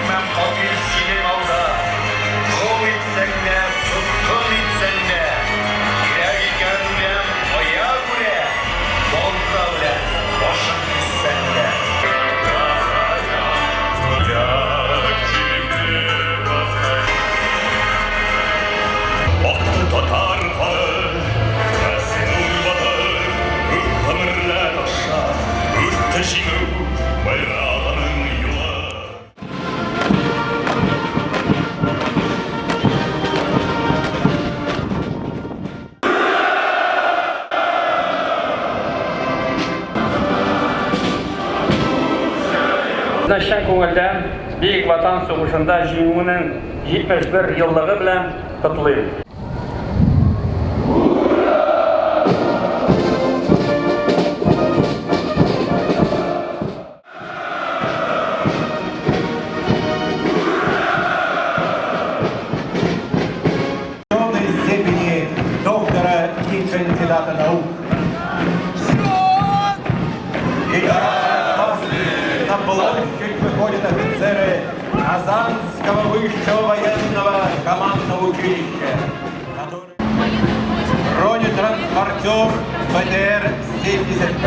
мен попил синем алда. Қол етсең де, тұтқын етсең де, керек екенмен қоя көре, болта біле, бошын етсең де. Оқты татар қаны, әсен ұлбатыр, үкімірлер аша, үтті жеңу байрағының юлы. Шын көңілден Бейік Ватан соғышында жеңуінің 71 жылдығы білән құттықтаймын. Степени доктора и кандидата наук. На площадь выходят офицеры Казанского высшего военного командного училища, который бронетранспортер БТР-75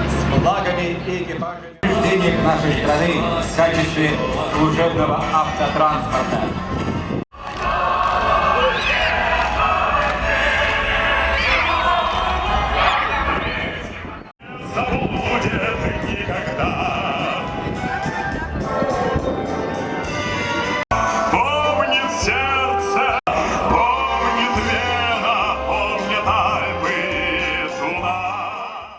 с флагами и экипажами денег нашей страны в качестве служебного автотранспорта. Забудем